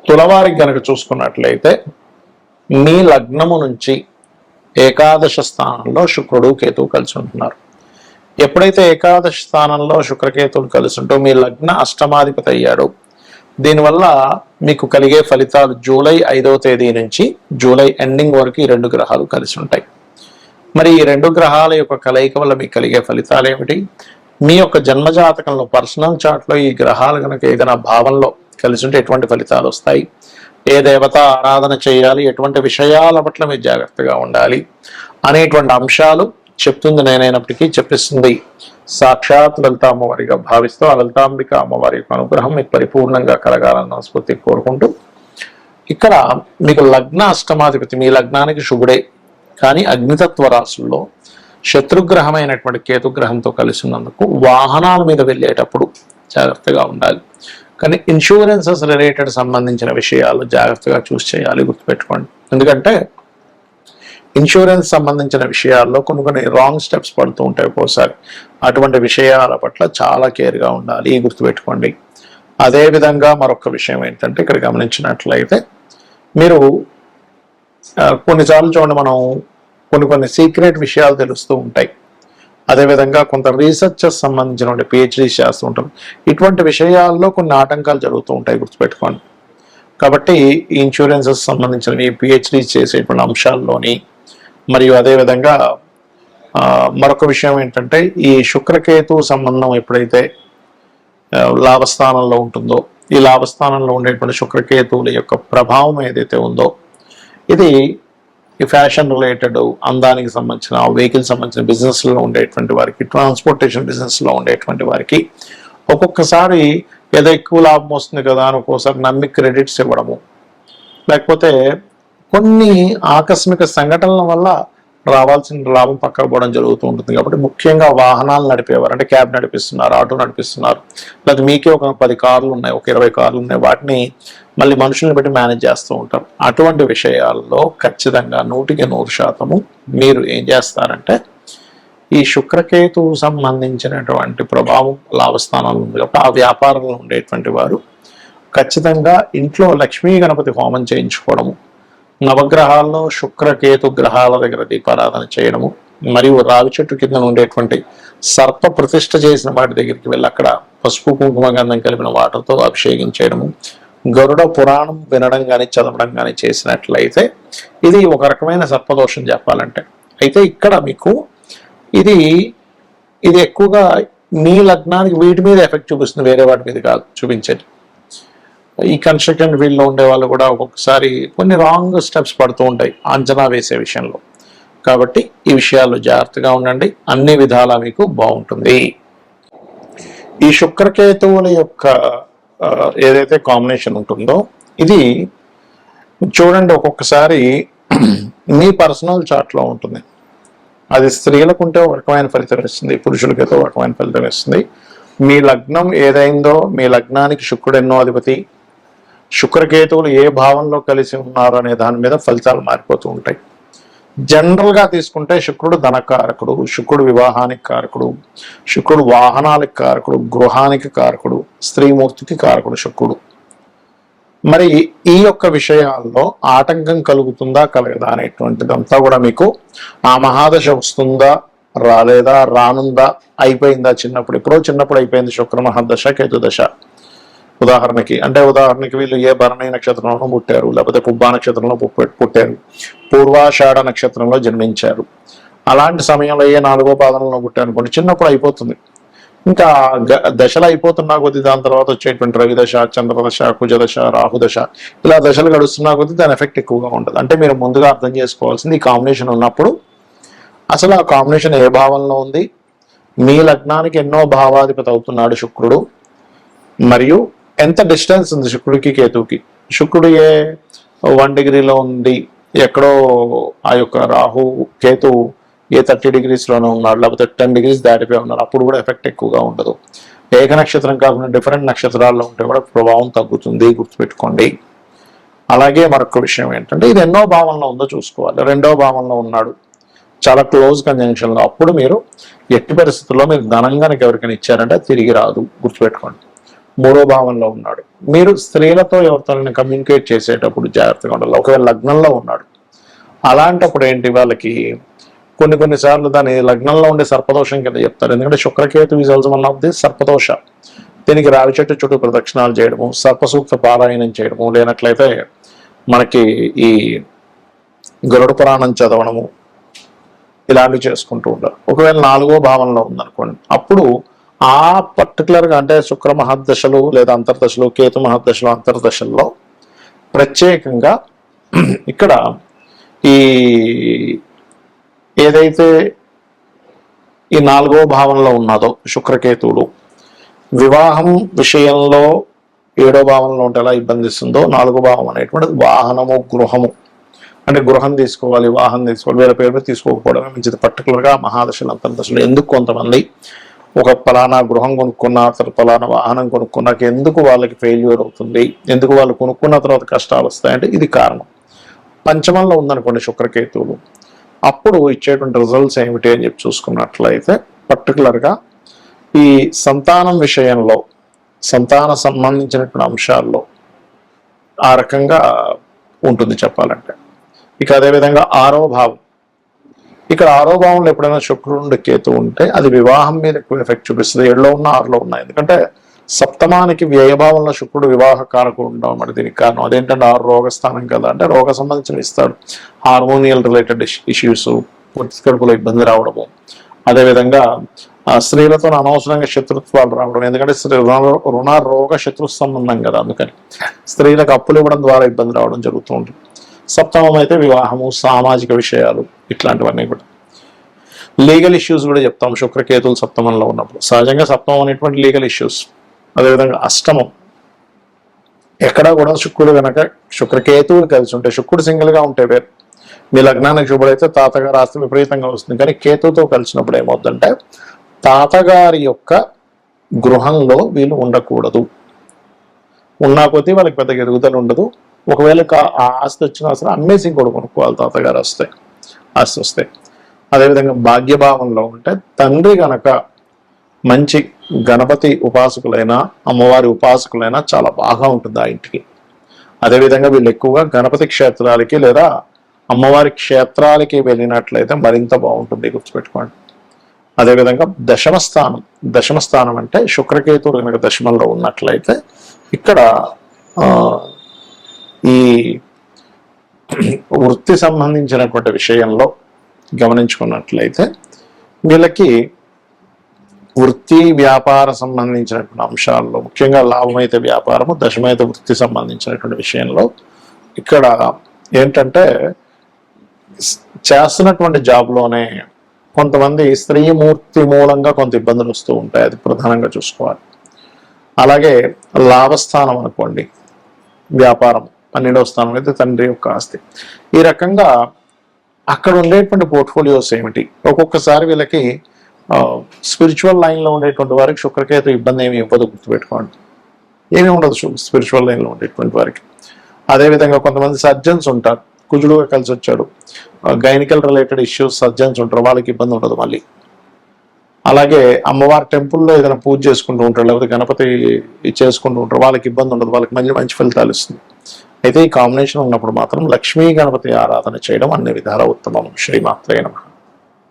తులవారికి గనక చూసుకున్నట్లయితే మీ లగ్నము నుంచి ఏకాదశ స్థానంలో శుక్రుడు కేతువు కలిసి ఉంటున్నారు. ఎప్పుడైతే ఏకాదశ స్థానంలో శుక్రకేతువులు కలిసి ఉంటూ మీ లగ్న అష్టమాధిపతి అయ్యాడు, దీనివల్ల మీకు కలిగే ఫలితాలు జూలై 5వ తేదీ నుంచి జూలై ఎండింగ్ వరకు ఈ రెండు గ్రహాలు కలిసి ఉంటాయి. మరి ఈ రెండు గ్రహాల యొక్క కలయిక వల్ల మీకు కలిగే ఫలితాలు ఏమిటి? మీ యొక్క జన్మజాతకంలో పర్సనల్ చార్ట్లో ఈ గ్రహాలు కనుక ఏదైనా భావంలో కలిసి ఉంటే ఎటువంటి ఫలితాలు వస్తాయి, ఏ దేవత ఆరాధన చేయాలి, ఎటువంటి విషయాల పట్ల మీరు జాగ్రత్తగా ఉండాలి అనేటువంటి అంశాలు చెప్తుంది నేనైనప్పటికీ చెప్పిస్తుంది సాక్షాత్ లలిత అమ్మవారిగా భావిస్తూ ఆ లలితాంబిక అమ్మవారి యొక్క అనుగ్రహం మీకు పరిపూర్ణంగా కలగాలని మనస్ఫూర్తి కోరుకుంటూ, ఇక్కడ మీకు లగ్న అష్టమాధిపతి మీ లగ్నానికి శుభుడే, కానీ అగ్నితత్వ రాశుల్లో శత్రుగ్రహమైనటువంటి కేతుగ్రహంతో కలిసి ఉన్నందుకు వాహనాల మీద వెళ్ళేటప్పుడు జాగ్రత్తగా ఉండాలి. కానీ ఇన్సూరెన్సెస్ రిలేటెడ్ సంబంధించిన విషయాలు జాగ్రత్తగా చూసి చేయాలి, గుర్తుపెట్టుకోండి. ఎందుకంటే ఇన్సూరెన్స్ సంబంధించిన విషయాల్లో కొన్ని రాంగ్ స్టెప్స్ పడుతూ ఉంటాయి ఒక్కోసారి. అటువంటి విషయాల పట్ల చాలా కేర్గా ఉండాలి, గుర్తుపెట్టుకోండి. అదేవిధంగా మరొక విషయం ఏంటంటే ఇక్కడ గమనించినట్లయితే మీరు కొన్నిసార్లు చూడండి, మనం కొన్ని సీక్రెట్ విషయాలు తెలుస్తూ ఉంటాయి. అదేవిధంగా కొంత రీసెర్చెస్ సంబంధించిన పిహెచ్డీ చేస్తూ ఉంటారు. ఇటువంటి విషయాల్లో కొన్ని ఆటంకాలు జరుగుతూ ఉంటాయి, గుర్తుపెట్టుకోండి. కాబట్టి ఈ ఇన్సూరెన్సెస్ సంబంధించిన ఈ పిహెచ్డీ చేసేటువంటి అంశాల్లోని మరియు అదేవిధంగా మరొక విషయం ఏంటంటే ఈ శుక్రకేతు సంబంధం ఎప్పుడైతే లాభస్థానంలో ఉంటుందో, ఈ లాభస్థానంలో ఉండేటువంటి శుక్రకేతువుల యొక్క ప్రభావం ఏదైతే ఉందో ఇది ఈ ఫ్యాషన్ రిలేటెడ్, అందానికి సంబంధించిన, వెహికల్ సంబంధించిన బిజినెస్లో ఉండేటువంటి వారికి, ట్రాన్స్పోర్టేషన్ బిజినెస్లో ఉండేటువంటి వారికి ఒక్కొక్కసారి ఏదో ఎక్కువ లాభం వస్తుంది కదా అని ఒక్కోసారి నమ్మి క్రెడిట్స్ ఇవ్వడము, లేకపోతే కొన్ని ఆకస్మిక సంఘటనల వల్ల రావాల్సిన లాభం పక్కకు పోవడం జరుగుతూ ఉంటుంది. కాబట్టి ముఖ్యంగా వాహనాలు నడిపేవారు, అంటే క్యాబ్ నడిపిస్తున్నారు, ఆటో నడిపిస్తున్నారు, లేదా మీకే ఒక 10 కార్లు ఉన్నాయి, ఒక 20 కార్లు ఉన్నాయి, వాటిని మళ్ళీ మనుషుల్ని బట్టి మేనేజ్ చేస్తూ ఉంటారు. అటువంటి విషయాల్లో ఖచ్చితంగా 100% మీరు ఏం చేస్తారంటే ఈ శుక్రకేతు సంబంధించినటువంటి ప్రభావం లాభస్థానాలు ఉంది కాబట్టి ఆ వ్యాపారంలో ఉండేటువంటి వారు ఖచ్చితంగా ఇంట్లో లక్ష్మీ గణపతి హోమం చేయించుకోవడము, నవగ్రహాల్లో శుక్రకేతు గ్రహాల దగ్గర దీపారాధన చేయడము, మరియు రావి చెట్టు కింద ఉండేటువంటి సర్ప ప్రతిష్ఠ చేసిన వాటి దగ్గరికి వెళ్ళి అక్కడ పసుపు కుంకుమ గంధం కలిపిన వాటర్తో అభిషేకించడము, గరుడ పురాణం వినడం కానీ చదవడం కానీ చేసినట్లయితే ఇది ఒక రకమైన సర్పదోషం చెప్పాలంటే. అయితే ఇక్కడ మీకు ఇది ఎక్కువగా మీ లగ్నానికి వీటి మీద ఎఫెక్ట్ చూపిస్తుంది, వేరే వాటి మీద కాదు చూపించేది. ఈ కన్స్ట్రక్షన్ ఫీల్డ్లో ఉండే వాళ్ళు కూడా ఒక్కొక్కసారి కొన్ని రాంగ్ స్టెప్స్ పడుతూ ఉంటాయి అంచనా వేసే విషయంలో. కాబట్టి ఈ విషయాల్లో జాగ్రత్తగా ఉండండి, అన్ని విధాలా మీకు బాగుంటుంది. ఈ శుక్రకేతువుల యొక్క ఏదైతే కాంబినేషన్ ఉంటుందో ఇది చూడండి, ఒక్కొక్కసారి మీ పర్సనల్ చార్ట్లో ఉంటుంది. అది స్త్రీలకు ఉంటే ఒక రకమైన ఫలితం ఇస్తుంది, పురుషులకైతే ఒక రకమైన ఫలితం ఇస్తుంది. మీ లగ్నం ఏదైందో, మీ లగ్నానికి శుక్రుడు ఎన్నో అధిపతి, శుక్రకేతువులు ఏ భావంలో కలిసి ఉన్నారు అనే దాని మీద ఫలితాలు మారిపోతూ ఉంటాయి. జనరల్గా తీసుకుంటే శుక్రుడు ధనకారకుడు, శుక్రుడు వివాహానికి కారకుడు, శుక్రుడు వాహనానికి కారకుడు, గృహానికి కారకుడు, స్త్రీమూర్తికి కారకుడు శుక్రుడు. మరి ఈ యొక్క విషయాల్లో ఆటంకం కలుగుతుందా కలగదా అనేటువంటిదంతా కూడా మీకు ఆ మహాదశ వస్తుందా రాలేదా, రానుందా, అయిపోయిందా, చిన్నప్పుడు అయిపోయింది శుక్ర మహాదశ కేతు దశ. ఉదాహరణకి వీళ్ళు ఏ భరణి నక్షత్రంలో పుట్టారు, లేకపోతే పుబ్బా నక్షత్రంలో పుట్టారు, పూర్వాషాఢ నక్షత్రంలో జన్మించారు. అలాంటి సమయంలో ఏ 4వ పాదంలో పుట్టారు అనుకోండి, చిన్నప్పుడు అయిపోతుంది. ఇంకా దశలు అయిపోతున్నా కొద్దీ దాని తర్వాత వచ్చేటువంటి రవిదశ, చంద్రదశ, కుజదశ, రాహుదశ, ఇలా దశలు గడుస్తున్నా కొద్దీ దాని ఎఫెక్ట్ ఎక్కువగా ఉంటుంది. అంటే మీరు ముందుగా అర్థం చేసుకోవాల్సింది ఈ కాంబినేషన్ ఉన్నప్పుడు అసలు ఆ కాంబినేషన్ ఏ భావంలో ఉంది, మీ లగ్నానికి ఎన్నో భావాధిపతి అవుతున్నాడు శుక్రుడు, మరియు ఎంత డిస్టెన్స్ ఉంది శుక్రుడికి కేతువుకి. శుక్రుడు ఏ 1 డిగ్రీలో ఉంది, ఎక్కడో ఆ యొక్క రాహు కేతు ఏ 30 డిగ్రీస్లోనే ఉన్నాడు, లేకపోతే 10 డిగ్రీస్ దాటిపోయి ఉన్నారు, అప్పుడు కూడా ఎఫెక్ట్ ఎక్కువగా ఉండదు. ఏక నక్షత్రం కాకుండా డిఫరెంట్ నక్షత్రాల్లో ఉంటే కూడా ప్రభావం తగ్గుతుంది, గుర్తుపెట్టుకోండి. అలాగే మరొక విషయం ఏంటంటే ఇది ఎన్నో భావంలో ఉందో చూసుకోవాలి. 2వ భావంలో ఉన్నాడు, చాలా క్లోజ్ కంజంక్షన్లో, అప్పుడు మీరు ఎట్టి పరిస్థితుల్లో మీరు ధనంగా ఎవరికైనా ఇచ్చారంటే తిరిగి రాదు, గుర్తుపెట్టుకోండి. మూడో భావంలో ఉన్నాడు. మీరు స్త్రీలతో ఎవరితో కమ్యూనికేట్ చేసేటప్పుడు జాగ్రత్తగా ఉండాలి. ఒకవేళ లగ్నంలో ఉన్నాడు, అలాంటప్పుడు ఏంటి వాళ్ళకి కొన్నిసార్లు దాని లగ్నంలో ఉండే సర్పదోషం కింద చెప్తారు. ఎందుకంటే శుక్రకేతు is also one of the సర్పదోష. దీనికి రావి చెట్టు చుట్టూ ప్రదక్షిణాలు చేయడము, సర్పసూక్త పారాయణం చేయడము, లేనట్లయితే మనకి ఈ గరుడ పురాణం చదవడము, ఇలాంటివి చేసుకుంటూ ఉంటారు. ఒకవేళ నాలుగో భావంలో ఉందనుకోండి, అప్పుడు ఆ పర్టికులర్గా అంటే శుక్ర మహర్దశలు లేదా అంతర్దశలు, కేతు మహర్దశలు అంతర్దశల్లో ప్రత్యేకంగా ఇక్కడ ఈ ఏదైతే ఈ నాలుగో భావంలో ఉన్నదో శుక్రకేతువులు, వివాహం విషయంలో ఏడో భావంలో ఉంటే ఎలా ఇబ్బందిస్తుందో, నాలుగో భావం అనేటువంటిది వాహనము, గృహము, అంటే గృహం తీసుకోవాలి, వాహనం తీసుకోవాలి, వేరే పేరు మీద తీసుకోకపోవడమే మంచిది. పర్టికులర్గా మహాదశలు అంతర్దశలు ఎందుకు కొంతమంది ఒక పలానా గృహం కొనుక్కున్న తర్వాత పలానా వాహనం కొనుక్కున్నాక ఎందుకు వాళ్ళకి ఫెయిల్యూర్ అవుతుంది, ఎందుకు వాళ్ళు కొనుక్కున్న తర్వాత కష్టాలు వస్తాయంటే ఇది కారణం. పంచమంలో ఉందనుకోండి శుక్రకేతువులు, అప్పుడు ఇచ్చేటువంటి రిజల్ట్స్ ఏమిటి అని చెప్పి చూసుకున్నట్లయితే పర్టికులర్గా ఈ సంతానం విషయంలో, సంతాన సంబంధించినటువంటి అంశాల్లో ఆ రకంగా ఉంటుంది చెప్పాలంటే. ఇక అదేవిధంగా ఆరో భావం, ఇక్కడ ఆరో భావంలో ఎప్పుడైనా శుక్రుడు కేతు ఉంటే అది వివాహం మీద ఎక్కువ ఎఫెక్ట్ చూపిస్తుంది. 7లో ఉన్న 6లో ఉన్నాయి. ఎందుకంటే సప్తమానికి వ్యయభావంలో శుక్రుడు వివాహ కారకుడు ఉండడం అన్నమాట. దీనికి కారణం అదేంటంటే 6 రోగస్థానం కదా, అంటే రోగ సంబంధించిన ఇస్తాడు. హార్మోనియల్ రిలేటెడ్ ఇష్యూస్, పొత్తి కడుపులో ఇబ్బంది రావడము, అదేవిధంగా స్త్రీలతో అనవసరంగా శత్రుత్వాలు రావడం. ఎందుకంటే రుణ రోగ శత్రు సంబంధం కదా, అందుకని స్త్రీలకు అప్పులు ఇవ్వడం ద్వారా ఇబ్బంది రావడం జరుగుతూ ఉంటుంది. సప్తమం అయితే వివాహము, సామాజిక విషయాలు, ఇట్లాంటివన్నీ కూడా. లీగల్ ఇష్యూస్ కూడా చెప్తాం శుక్రకేతులు సప్తమంలో ఉన్నప్పుడు. సహజంగా సప్తమం అనేటువంటి లీగల్ ఇష్యూస్. అదేవిధంగా అష్టమం, ఎక్కడా కూడా శుక్రుడు కనుక శుక్రకేతువులు కలిసి ఉంటే, శుక్రుడు సింగిల్గా ఉంటే వేరు, మీ లగ్నానికి శుభుడైతే తాతగారు ఆస్తి విపరీతంగా వస్తుంది. కానీ కేతువుతో కలిసినప్పుడు ఏమవుతుందంటే తాతగారి యొక్క గృహంలో వీళ్ళు ఉండకూడదు. ఉన్నా కొద్దీ వాళ్ళకి పెద్దగా ఎదుగుదల ఉండదు. ఒకవేళ ఆ ఆస్తి వచ్చినా సరే అమ్మేసి కూడా కొనుక్కోవాలి తాతగారు ఆస్తి వస్తే. అదేవిధంగా భాగ్యభావంలో ఉంటే తండ్రి గనక మంచి గణపతి ఉపాసకులైనా, అమ్మవారి ఉపాసకులైనా చాలా బాగా ఉంటుంది ఆ ఇంటికి. అదేవిధంగా వీళ్ళు ఎక్కువగా గణపతి క్షేత్రాలకి లేదా అమ్మవారి క్షేత్రాలకి వెళ్ళినట్లయితే మరింత బాగుంటుంది, గుర్తుపెట్టుకోండి. అదేవిధంగా దశమ స్థానం అంటే శుక్రకేతువులు కనుక దశమంలో ఉన్నట్లయితే ఇక్కడ ఈ వృత్తి సంబంధించినటువంటి విషయంలో గమనించుకున్నట్లయితే వీళ్ళకి వృత్తి వ్యాపార సంబంధించినటువంటి అంశాల్లో, ముఖ్యంగా లాభమైతే వ్యాపారము, దశమైతే వృత్తి సంబంధించినటువంటి విషయంలో ఇక్కడ ఏంటంటే చేస్తున్నటువంటి జాబ్లోనే కొంతమంది స్త్రీమూర్తి మూలంగా కొంత ఇబ్బందులు వస్తూ ఉంటాయి. అది ప్రధానంగా చూసుకోవాలి. అలాగే లాభస్థానం అనుకోండి, వ్యాపారం 12వ స్థానం అయితే తండ్రి యొక్క ఆస్తి. ఈ రకంగా అక్కడ ఉండేటువంటి పోర్ట్ఫోలియోస్ ఏమిటి, ఒక్కొక్కసారి వీళ్ళకి స్పిరిచువల్ లైన్లో ఉండేటువంటి వారికి శుక్రకేతు ఇబ్బంది ఏమి ఇవ్వదు, గుర్తుపెట్టుకోండి. ఏమీ ఉండదు స్పిరిచువల్ లైన్లో ఉండేటువంటి వారికి. అదేవిధంగా కొంతమంది సర్జన్స్ ఉంటారు, కుజుడుగా కలిసి వచ్చాడు, గైనికల్ రిలేటెడ్ ఇష్యూస్ సర్జన్స్ ఉంటారు, వాళ్ళకి ఇబ్బంది ఉండదు మళ్ళీ. అలాగే అమ్మవారి టెంపుల్లో ఏదైనా పూజ చేసుకుంటూ ఉంటారు, లేకపోతే గణపతి చేసుకుంటూ ఉంటారు, వాళ్ళకి ఇబ్బంది ఉండదు, వాళ్ళకి మంచి ఫలితాలు ఇస్తుంది. అయితే ఈ కాంబినేషన్ ఉన్నప్పుడు మాత్రం లక్ష్మీ గణపతి ఆరాధన చేయడం అన్ని విధాల ఉత్తమం. శ్రీమాత్రే నమః.